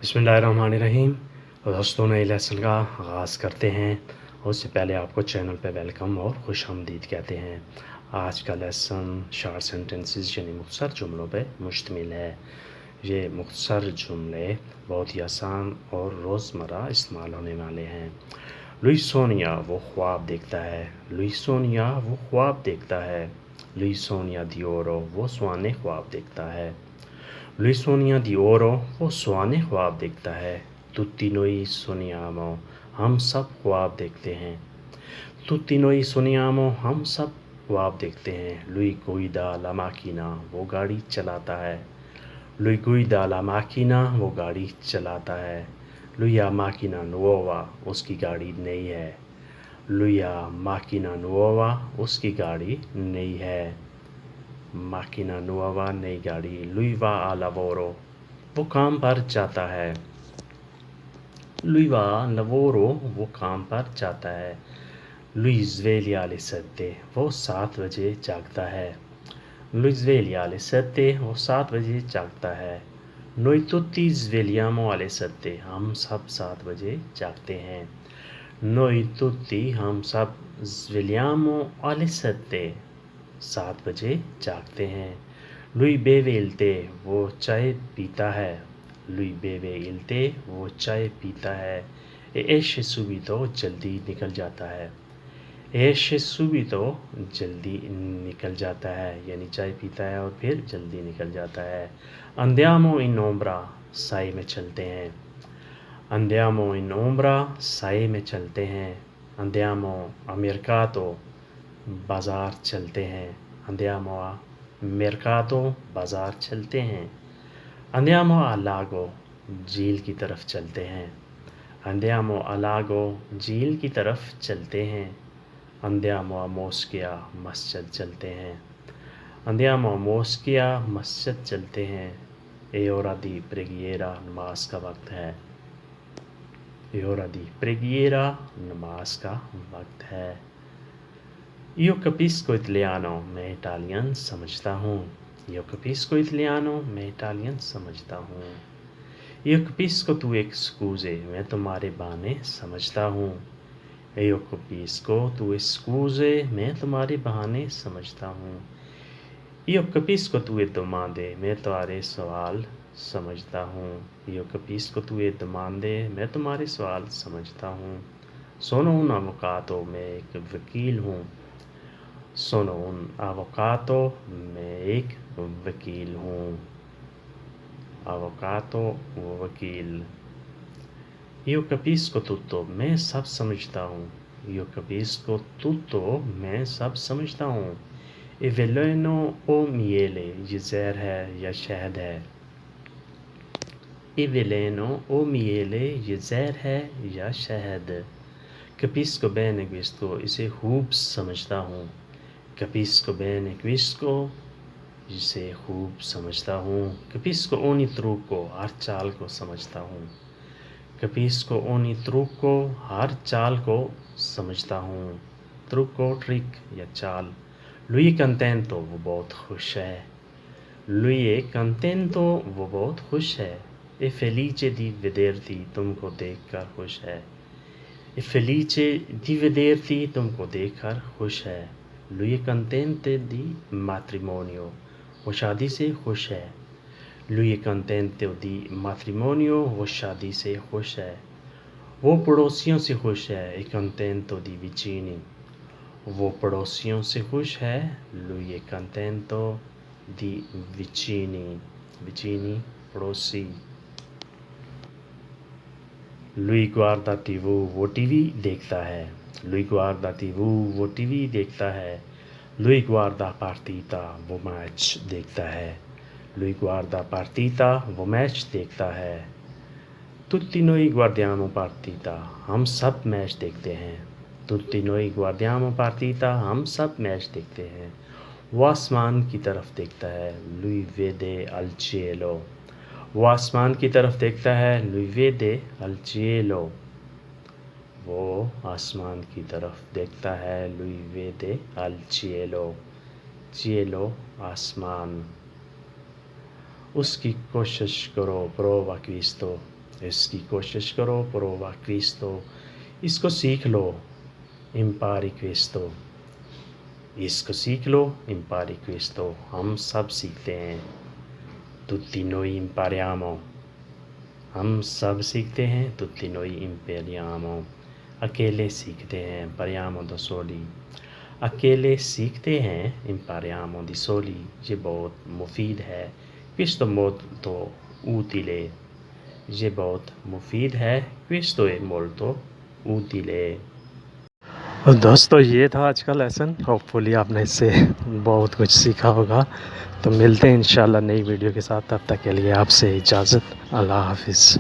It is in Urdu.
بسم اللہ الرحمن الرحیم. دوستوں نئے لیسن کا آغاز کرتے ہیں اور اس سے پہلے آپ کو چینل پہ ویلکم اور خوش آمدید کہتے ہیں. آج کا لیسن شارٹ سینٹنسز یعنی مختصر جملوں پہ مشتمل ہے. یہ مختصر جملے بہت ہی آسان اور روزمرہ استعمال ہونے والے ہیں. لوئی سونیا وہ خواب دیکھتا ہے. لوئی سونیا وہ خواب دیکھتا ہے. لوئی سونیا دی اورو وہ سوانے خواب دیکھتا ہے. Lui sogna di oro وہ سوانے خواب دیکھتا ہے. Tutti noi sogniamo ہم سب خواب دیکھتے ہیں. Tutti noi sogniamo ہم سب خواب دیکھتے ہیں. Lui guida la macchina وہ گاڑی چلاتا ہے. Lui guida la macchina وہ گاڑی چلاتا ہے. Lui ha macchina nuova اس کی گاڑی نئی ہے. Lui ha macchina nuova اس کی گاڑی نئی ہے. Macchina nuova نئی گاڑی. Lui va al lavoro وہ کام پر جاتا ہے. Lui va al lavoro وہ کام پر جاتا ہے. Lui sveglia alle 7 وہ 7 بجے جاگتا ہے. Lui sveglia alle 7 وہ 7 بجے جاگتا ہے. Noi tutti svegliamo alle 7 ہم سب 7 بجے جاگتے ہیں. Noi tutti ہم سب svegliamo alle 7 7 بجے جاگتے ہیں. Lui beve il tè وہ چائے پیتا ہے. Lui beve il tè وہ چائے پیتا ہے. E esce subito جلدی نکل جاتا ہے. esce subito جلدی نکل جاتا ہے یعنی چائے پیتا ہے اور پھر جلدی نکل جاتا ہے. Andiamo in ombra سائے میں چلتے ہیں. Andiamo in ombra سائے میں چلتے ہیں. Andiamo a mercato بازار چلتے ہیں. Andiamo a mercato بازار چلتے ہیں. Andiamo al lago جھیل کی طرف چلتے ہیں. Andiamo al lago جھیل کی طرف چلتے ہیں. Andiamo a moschea مسجد چلتے ہیں. Andiamo a moschea مسجد چلتے ہیں. È ora di preghiera نماز کا وقت ہے. È ora di preghiera نماز کا وقت ہے. Io capisco italiano میں اٹالین سمجھتا ہوں. Io capisco italiano میں اٹالین سمجھتا ہوں. Io capisco tue scuse میں تمہارے بہانے سمجھتا ہوں. Io capisco tue scuse میں تمہارے بہانے سمجھتا ہوں. Io capisco tue domande میں تمہارے سوال سمجھتا ہوں. Io capisco tue domande میں تمہارے سوال سمجھتا ہوں. Sono un avvocato میں ایک وکیل ہوں. Sono un avvocato میں ایک وکیل ہوں. Avvocato وکیل. Io capisco tutto میں سب سمجھتا ہوں. Io capisco tutto میں سب سمجھتا ہوں. E veleno o miele یہ زہر ہے یا شہد ہے. E veleno o miele یہ زہر ہے یا شہد. Capisco bene questo اسے خوب سمجھتا ہوں. Capisco bene questo اسے خوب سمجھتا ہوں. Capisco ogni trucco ہر چال کو سمجھتا ہوں. Capisco ogni trucco ہر چال کو سمجھتا ہوں. Trucco trick یا چال. Lui è contento وہ بہت خوش ہے. Lui è contento وہ بہت خوش ہے. È felice di vederti تم کو دیکھ کر خوش ہے. È felice di vederti تم کو دیکھ کر خوش ہے. Lui è contento di matrimonio وہ شادی سے خوش ہے. Lui è contento di matrimonio وہ شادی سے خوش ہے. وہ پڑوسیوں سے خوش ہے. È contento di vicini وہ پڑوسیوں سے خوش ہے. Lui è contento di vicini vicini پڑوسی. Lui guarda TV وہ ٹی وی دیکھتا ہے. Lui guarda TV وہ ٹی وی دیکھتا ہے. Lui guarda partita وہ میچ دیکھتا ہے. Lui guarda partita وہ میچ دیکھتا ہے. Tutti noi guardiamo partita ہم سب میچ دیکھتے ہیں. Tutti noi guardiamo partita ہم سب میچ دیکھتے ہیں. وہ آسمان کی طرف دیکھتا ہے. Lui vede al cielo وہ آسمان کی طرف دیکھتا ہے. Lui vede al cielo وہ آسمان کی طرف دیکھتا ہے. Lui vede al cielo cielo آسمان. اس کی کوشش کرو. Prova questo اس کی کوشش کرو. پرووا کریستو. اس کو سیکھ لو. امپاری کویستو. اس کو سیکھ لو. امپاری کویستو. ہم سب سیکھتے ہیں. tutti noi impariamo. ہم سب سیکھتے ہیں. tutti noi impariamo. اکیلے سیکھتے ہیں. impariamo da soli. اکیلے سیکھتے ہیں. impariamo da soli. یہ بہت مفید ہے. questo molto utile. یہ بہت مفید ہے. questo è molto utile. دوستو یہ تھا آج کا لیسن. ہوپفلی آپ نے اس سے بہت کچھ سیکھا ہوگا. تو ملتے ہیں انشاءاللہ نئی ویڈیو کے ساتھ. تب تک کے لیے آپ سے اجازت. اللہ حافظ.